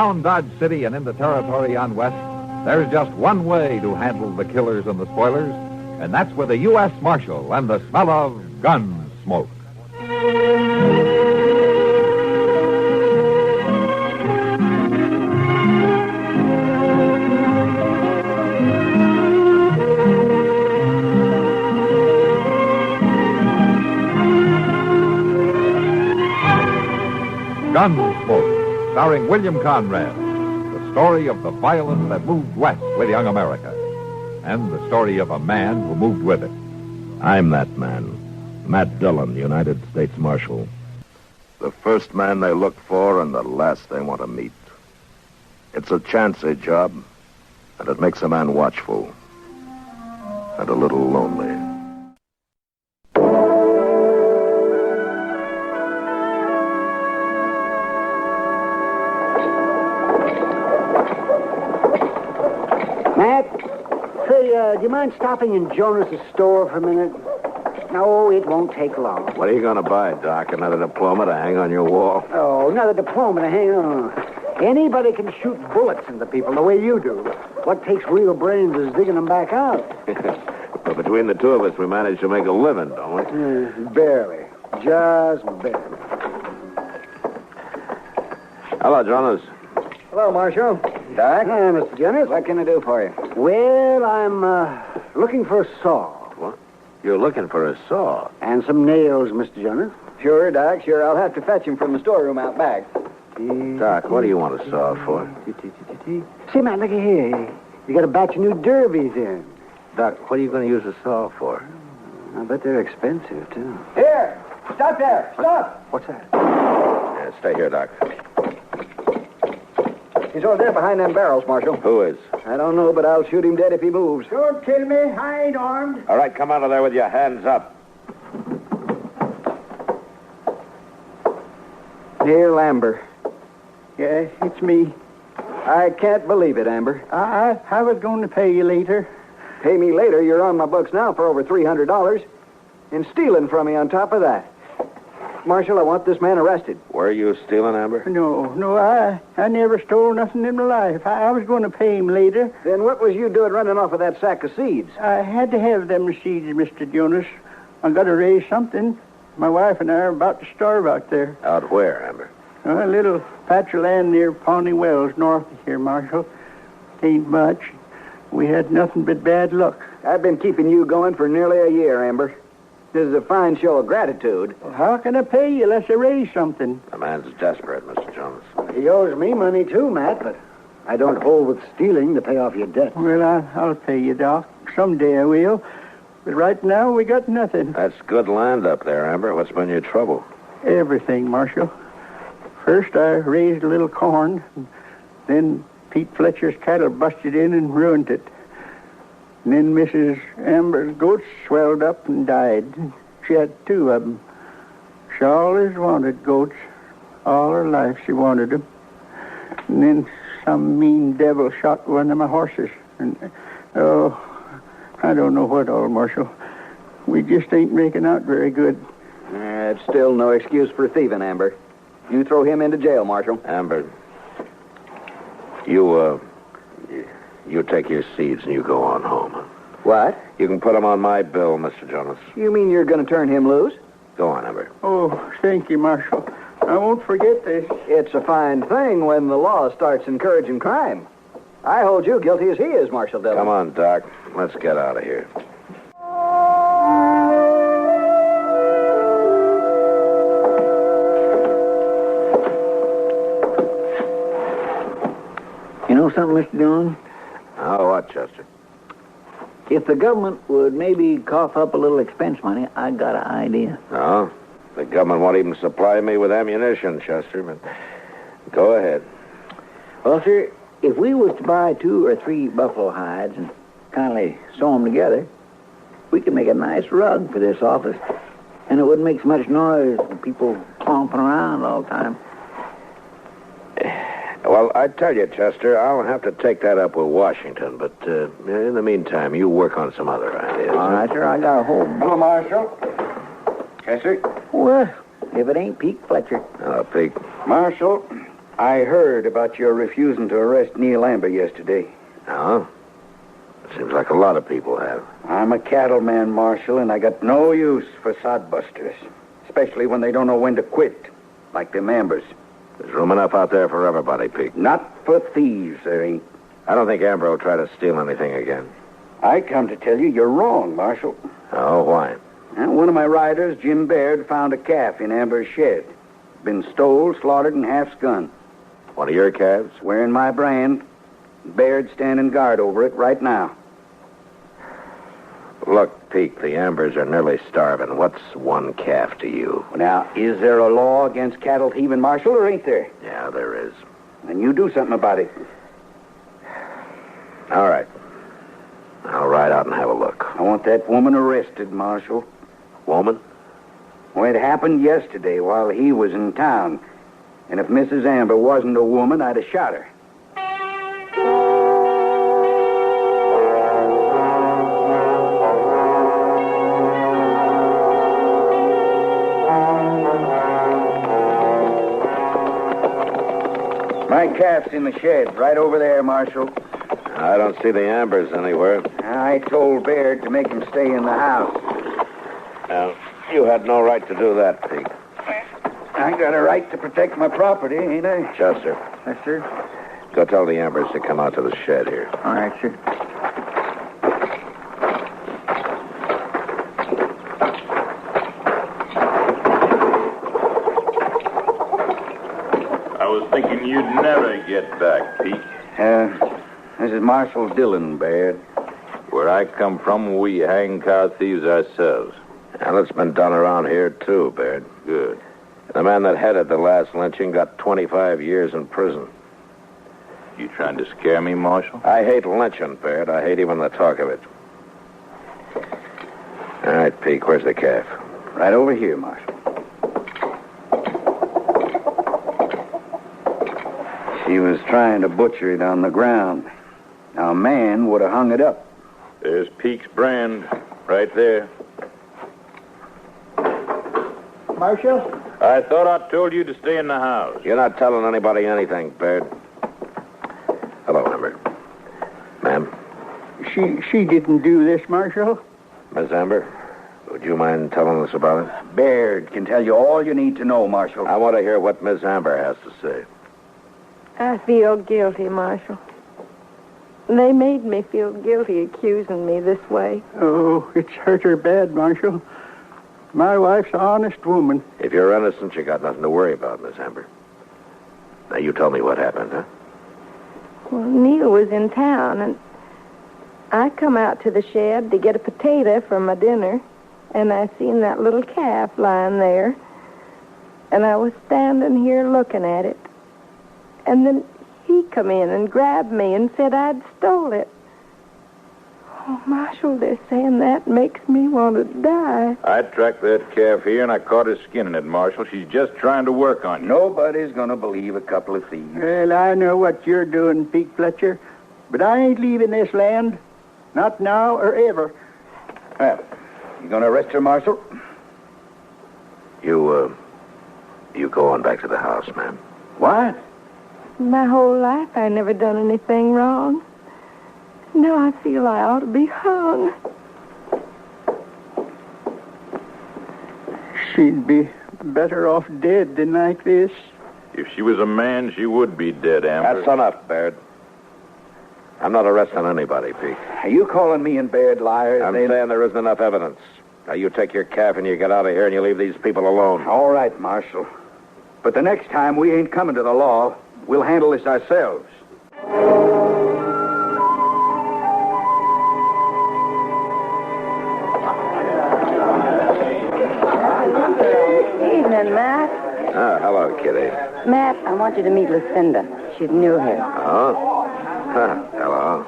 Around Dodge City and into territory on west, there's just one way to handle the killers and the spoilers, and that's with a U.S. Marshal and the smell of Gunsmoke. Gunsmoke, starring William Conrad, the story of the violence that moved west with young America, and the story of a man who moved with it. I'm that man, Matt Dillon, United States Marshal. The first man they look for and the last they want to meet. It's a chancy job, and it makes a man watchful and a little lonely. Matt, say, do you mind stopping in Jonas's store for a minute? No, it won't take long. What are you going to buy, Doc? Another diploma to hang on your wall? Oh, another diploma to hang on. Anybody can shoot bullets into people the way you do. What takes real brains is digging them back out. Well, between the two of us, we managed to make a living, don't we? Barely. Just barely. Hello, Jonas. Hello, Marshal. Doc? Hi, Mr. Jonas. What can I do for you? Well, I'm looking for a saw. What? You're looking for a saw? And some nails, Mr. Jonas. Sure, Doc, sure. I'll have to fetch him from the storeroom out back. Doc, what do you want a saw for? Say, Matt, look here. You got a batch of new derbies in. Doc, what are you going to use a saw for? I bet they're expensive, too. Here! Stop there! Stop! What's that? Yeah, stay here, Doc. He's over there behind them barrels, Marshal. Who is? I don't know, but I'll shoot him dead if he moves. Don't kill me. I ain't armed. All right, come out of there with your hands up. Dear Amber. Yeah, it's me. I can't believe it, Amber. I was going to pay you later. Pay me later. You're on my books now for over $300. And stealing from me on top of that. Marshal, I want this man arrested. Were you stealing, Amber? No, I never stole nothing in my life. I was going to pay him later. Then what was you doing running off with that sack of seeds? I had to have them seeds, Mr. Jonas. I got to raise something. My wife and I are about to starve out there. Out where, Amber? A little patch of land near Pawnee Wells, north of here, Marshal. Ain't much. We had nothing but bad luck. I've been keeping you going for nearly a year, Amber. This is a fine show of gratitude. Well, how can I pay you unless I raise something? The man's desperate, Mr. Jonas. He owes me money, too, Matt, but I don't hold with stealing to pay off your debt. Well, I'll pay you, Doc. Someday I will. But right now, we got nothing. That's good land up there, Amber. What's been your trouble? Everything, Marshal. First, I raised a little corn. Then Pete Fletcher's cattle busted in and ruined it. And then Mrs. Amber's goats swelled up and died. She had two of them. She always wanted goats. All her life she wanted them. And then some mean devil shot one of my horses. And, I don't know what all, Marshal. We just ain't making out very good. It's still no excuse for thieving, Amber. You throw him into jail, Marshal. Amber, you take your seeds and you go on home. What? You can put them on my bill, Mr. Jonas. You mean you're going to turn him loose? Go on, Amber. Oh, thank you, Marshal. I won't forget this. It's a fine thing when the law starts encouraging crime. I hold you guilty as he is, Marshal Dillon. Come on, Doc. Let's get out of here. You know something, Mr. Dillon? Oh, what, Chester? If the government would maybe cough up a little expense money, I got an idea. No, the government won't even supply me with ammunition, Chester, but go ahead. Well, sir, if we was to buy 2 or 3 buffalo hides and kindly sew them together, we could make a nice rug for this office. And it wouldn't make so much noise and people clomping around all the time. Well, I tell you, Chester, I'll have to take that up with Washington, but in the meantime, you work on some other ideas. All right, sir, I got a whole... Hello, Marshal. Chester? Well, if it ain't Pete Fletcher. Oh, Pete. Marshal, I heard about your refusing to arrest Neil Amber yesterday. Oh? Seems like a lot of people have. I'm a cattleman, Marshal, and I got no use for sodbusters, especially when they don't know when to quit, like them Ambers. There's room enough out there for everybody, Pete. Not for thieves, there ain't. I don't think Amber will try to steal anything again. I come to tell you you're wrong, Marshal. Oh, why? Well, one of my riders, Jim Baird, found a calf in Amber's shed. Been stole, slaughtered, and half skunned. One of your calves? Wearing my brand. Baird standing guard over it right now. Look, Pete, the Ambers are nearly starving. What's one calf to you? Now, is there a law against cattle thieving, Marshal, or ain't there? Yeah, there is. Then you do something about it. All right. I'll ride out and have a look. I want that woman arrested, Marshal. Woman? Well, it happened yesterday while he was in town. And if Mrs. Amber wasn't a woman, I'd have shot her. My calf's in the shed, right over there, Marshal. I don't see the Ambers anywhere. I told Baird to make him stay in the house. Now, you had no right to do that, Pete. I got a right to protect my property, ain't I? Chester, Yes, sir. go tell the Ambers to come out to the shed here. All right, sir. I was thinking you'd never get back, Pete. This is Marshal Dillon, Baird. Where I come from, we hang cow thieves ourselves. Well, it's been done around here, too, Baird. Good. The man that headed the last lynching got 25 years in prison. You trying to scare me, Marshal? I hate lynching, Baird. I hate even the talk of it. All right, Pete, where's the calf? Right over here, Marshal. She was trying to butcher it on the ground. Now, a man would have hung it up. There's Peke's brand, right there. Marshal? I thought I told you to stay in the house. You're not telling anybody anything, Baird. Hello, Amber. Ma'am? She didn't do this, Marshal. Miss Amber, would you mind telling us about it? Baird can tell you all you need to know, Marshal. I want to hear what Miss Amber has to say. I feel guilty, Marshal. They made me feel guilty accusing me this way. Oh, it's hurt her bad, Marshal. My wife's an honest woman. If you're innocent, you got nothing to worry about, Miss Amber. Now, you tell me what happened, huh? Well, Neil was in town, and I come out to the shed to get a potato for my dinner, and I seen that little calf lying there, and I was standing here looking at it. And then he come in and grabbed me and said I'd stole it. Oh, Marshal, they're saying that makes me want to die. I tracked that calf here, and I caught her skinning it, Marshal. She's just trying to work on you. Nobody's going to believe a couple of thieves. Well, I know what you're doing, Pete Fletcher, but I ain't leaving this land. Not now or ever. Well, you going to arrest her, Marshal? You go on back to the house, ma'am. What? My whole life I never done anything wrong. Now I feel I ought to be hung. She'd be better off dead than like this. If she was a man, she would be dead, Amber. That's enough, Baird. I'm not arresting anybody, Pete. Are you calling me and Baird liars? I'm saying there isn't enough evidence. Now, you take your calf and you get out of here and you leave these people alone. All right, Marshal. But the next time we ain't coming to the law. We'll handle this ourselves. Evening, Matt. Ah, hello, Kitty. Matt, I want you to meet Lucinda. She's new here. Oh? Huh, hello.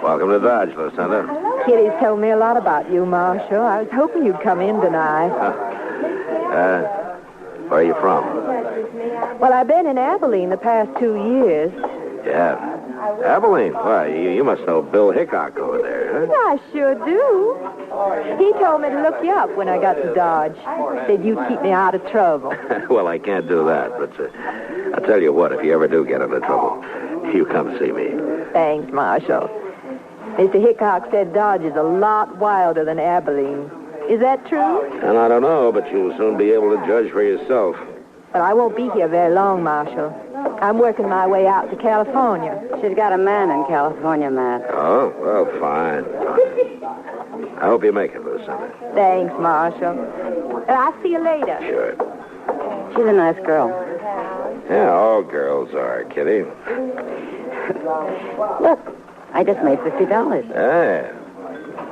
Welcome to Dodge, Lucinda. Kitty's told me a lot about you, Marshal. I was hoping you'd come in tonight. Where are you from? Well, I've been in Abilene the past 2 years. Yeah. Abilene? Why, you must know Bill Hickok over there. huh? I sure do. He told me to look you up when I got to Dodge. Said you'd keep me out of trouble. Well, I can't do that, but I'll tell you what, if you ever do get into trouble, you come see me. Thanks, Marshal. Mr. Hickok said Dodge is a lot wilder than Abilene. Is that true? And I don't know, but you'll soon be able to judge for yourself. But I won't be here very long, Marshal. I'm working my way out to California. She's got a man in California, Matt. Oh, well, fine. I hope you make it, Lucinda. Thanks, Marshal. I'll see you later. Sure. She's a nice girl. Yeah, all girls are, Kitty. Look, I just made $50. Yeah.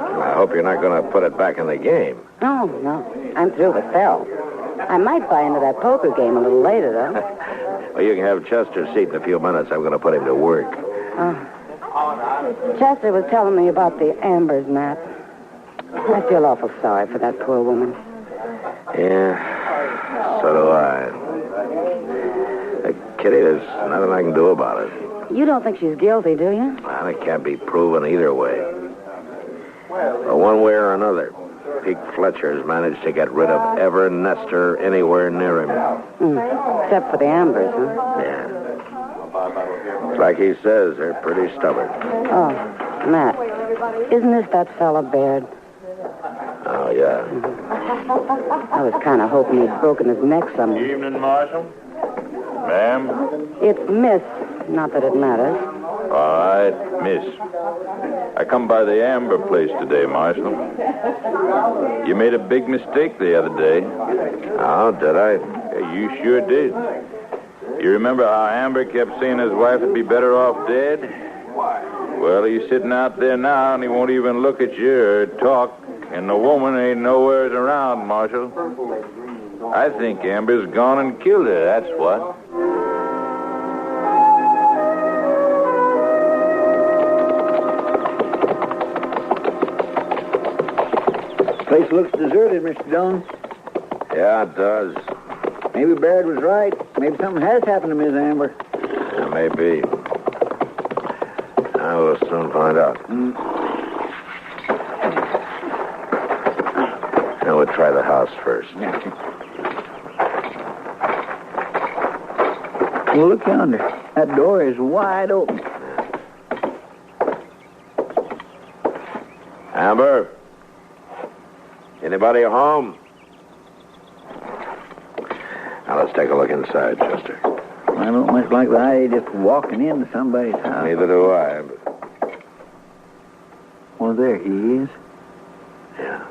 I hope you're not going to put it back in the game. No. I'm through with Phil. I might buy into that poker game a little later, though. Well, you can have Chester's seat in a few minutes. I'm going to put him to work. Chester was telling me about the Ambers, Matt. I feel awful sorry for that poor woman. Yeah, so do I. Kitty, there's nothing I can do about it. You don't think she's guilty, do you? Well, it can't be proven either way. But one way or another, Pete Fletcher's managed to get rid of ever Nestor anywhere near him. Except for the Ambers, huh? Yeah. It's like he says, they're pretty stubborn. Oh, Matt, isn't this that fella Baird? Oh, yeah. I was kind of hoping he'd broken his neck somewhere. Evening, Marshal. Ma'am? It's Miss, not that it matters. All right, miss. I come by the Amber place today, Marshal. You made a big mistake the other day. Oh, did I? Yeah, you sure did. You remember how Amber kept saying his wife would be better off dead? Well, he's sitting out there now, and he won't even look at you or talk, and the woman ain't nowhere around, Marshal. I think Amber's gone and killed her, that's what. Place looks deserted, Mr. Dillon. Yeah, it does. Maybe Baird was right. Maybe something has happened to Miss Amber. Yeah, maybe. I will soon find out. Now we'll try the house first. Well, look yonder. That door is wide open. Amber? Anybody home? Now let's take a look inside, Chester. I don't much like the idea of just walking into somebody's house. Neither do I. Well, there he is. Yeah.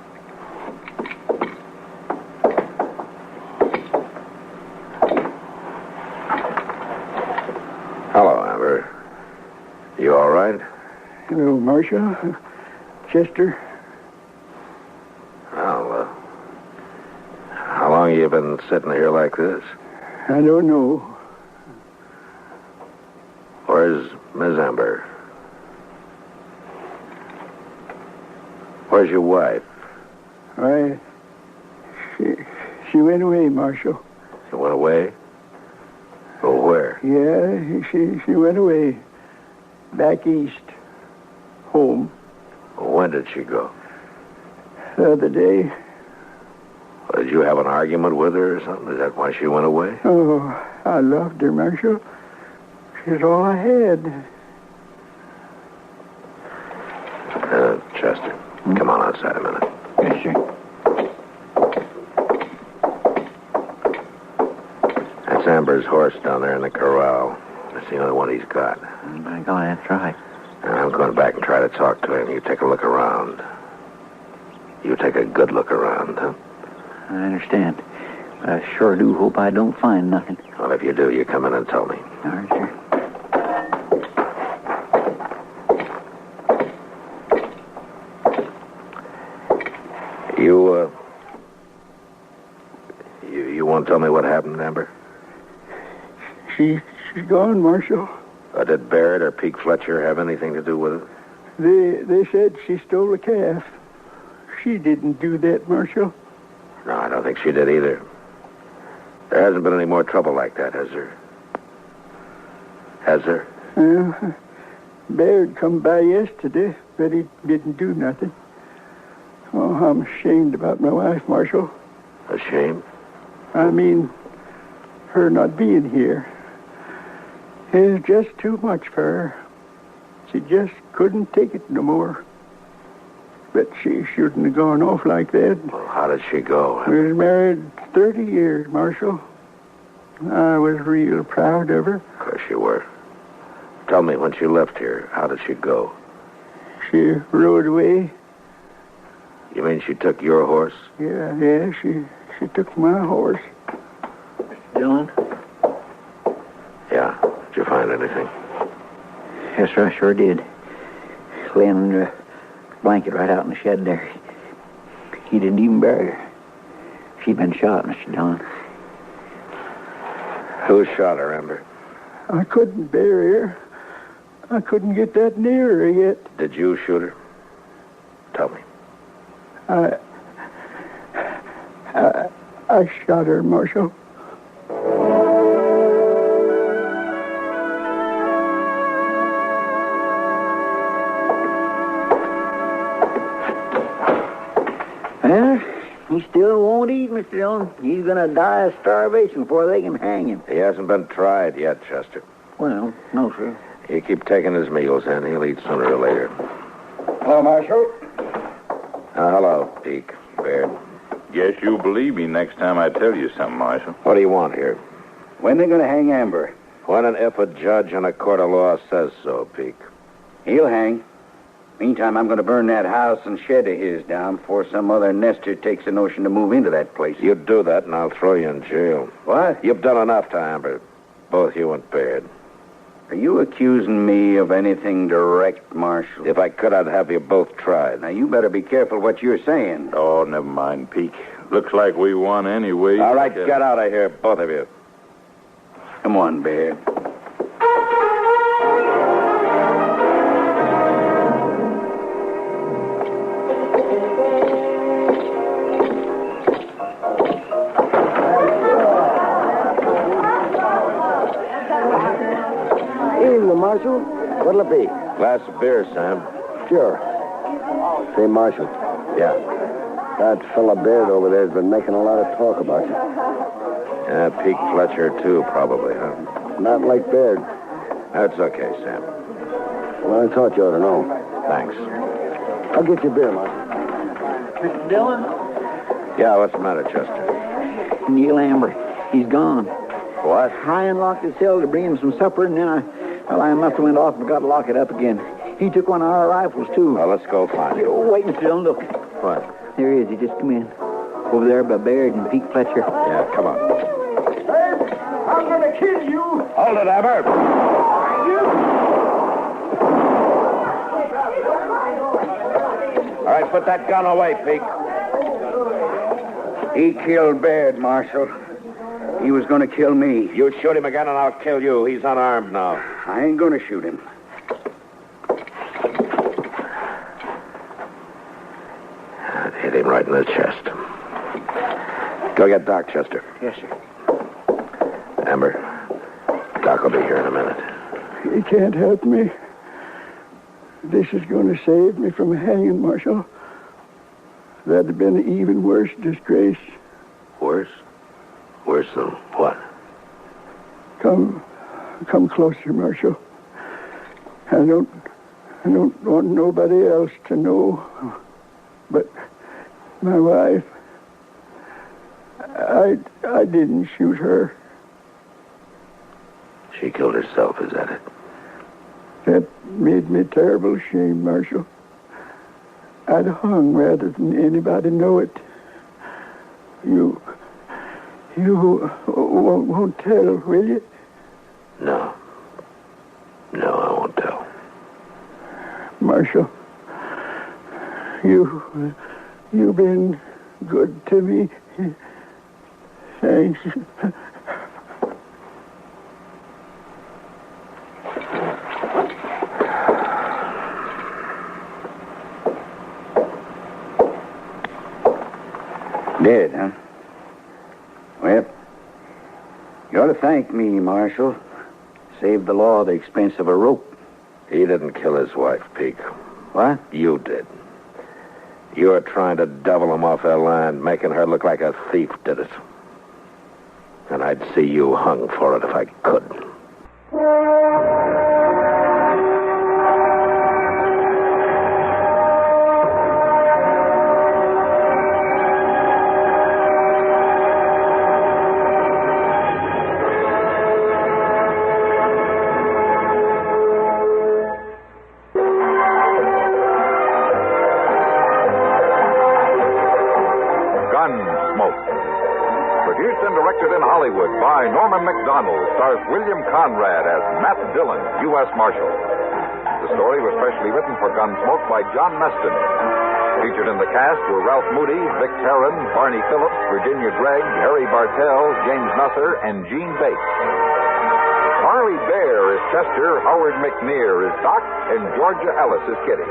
Hello, Amber. You all right? Hello, Marshal. Chester. Well, how long you been sitting here like this? I don't know. Where's Miss Amber? Where's your wife? Why, she went away, Marshal. She went away? Go where? Yeah, she went away. Back east. Home. When did she go? The other day. Did you have an argument with her or something? Is that why she went away? Oh, I loved her, Marshal. She's all I had. Chester, come on outside a minute. Yes, sir. That's Amber's horse down there in the corral. That's the only one he's got. By God, that's right. I'm going back and try to talk to him. You take a look around. You take a good look around, huh? I understand. But I sure do hope I don't find nothing. Well, if you do, you come in and tell me. All right, sir. You won't tell me what happened, Amber? She's gone, Marshal. Did Barrett or Pete Fletcher have anything to do with it? They said she stole a calf. She didn't do that, Marshal. No, I don't think she did either. There hasn't been any more trouble like that, has there? Has there? Baird come by yesterday. but he didn't do nothing. Oh, I'm ashamed about my wife, Marshal. Ashamed? I mean, her not being here. It's just too much for her. She just couldn't take it no more. But she shouldn't have gone off like that. Well, how did she go? We was married 30 years, Marshal. I was real proud of her. Of course you were. Tell me, when she left here, how did she go? She rode away. You mean she took your horse? Yeah, she took my horse. Dillon? Yeah. Did you find anything? Yes, sir, I sure did. Laying under a blanket right out in the shed there. He didn't even bury her. She'd been shot, Mr. Dillon. Who shot her, Amber? I couldn't bury her. I couldn't get that near her yet. Did you shoot her? Tell me. I shot her, Marshal. Well, he still won't eat, Mr. Dillon. He's going to die of starvation before they can hang him. He hasn't been tried yet, Chester. Well, no, sir. You keep taking his meals, and he'll eat sooner or later. Hello, Marshal. Hello, Peek, Baird. Guess you'll believe me next time I tell you something, Marshal. What do you want here? When they going to hang Amber? When and if a judge in a court of law says so, Peek. He'll hang. Meantime, I'm going to burn that house and shed of his down before some other nester takes a notion to move into that place. You do that, and I'll throw you in jail. What? You've done enough to Amber. Both you and Baird. Are you accusing me of anything direct, Marshal? If I could, I'd have you both tried. Now, you better be careful what you're saying. Oh, never mind, Peek. Looks like we won anyway. All right, get out of here, both of you. Come on, Baird. Evening, Marshal. What'll it be? Glass of beer, Sam. Sure. Say, Marshal, Yeah. that fella Baird over there's been making a lot of talk about you. Yeah, Peek Fletcher, too, probably, huh? Not like Baird. That's okay, Sam. Well, I thought you ought to know. Thanks. I'll get you beer, Marshal. Mr. Dillon? Yeah, what's the matter, Chester? Neil Amber. He's gone. What? I unlocked his cell to bring him some supper, and then I must have went off and forgot to lock it up again. He took one of our rifles, too. Well, let's go find him. Oh, wait, Mr. Dillon, look. What? There he is. He just come in. Over there by Baird and Peek Fletcher. Yeah, come on. Baird, I'm going to kill you. Hold it, Amber. All right, put that gun away, Peek. He killed Baird, Marshal. He was going to kill me. You shoot him again, and I'll kill you. He's unarmed now. I ain't going to shoot him. That hit him right in the chest. Go get Doc, Chester. Yes, sir. Amber, Doc will be here in a minute. He can't help me. This is going to save me from hanging, Marshal. That'd have been an even worse disgrace. Worse? Worse than what? Come closer, Marshal. I don't want nobody else to know, but my wife. I didn't shoot her. She killed herself, is that it? That made me terrible ashamed, Marshal. I'd hung rather than anybody know it. You won't tell, will you? No. No, I won't tell. Marshal, you've been good to me. Thanks. Dead, huh? Well, you ought to thank me, Marshal. Saved the law the expense of a rope. He didn't kill his wife, Peek. What? You did. You were trying to double him off her land, making her look like a thief did it. And I'd see you hung for it if I could. Gunsmoke. Produced and directed in Hollywood by Norman McDonald, stars William Conrad as Matt Dillon, U.S. Marshal. The story was specially written for Gunsmoke by John Meston. Featured in the cast were Ralph Moody, Vic Perrin, Barney Phillips, Virginia Gregg, Harry Bartell, James Nusser, and Gene Bates. Harley Bear is Chester, Howard McNear is Doc, and Georgia Ellis is Kitty.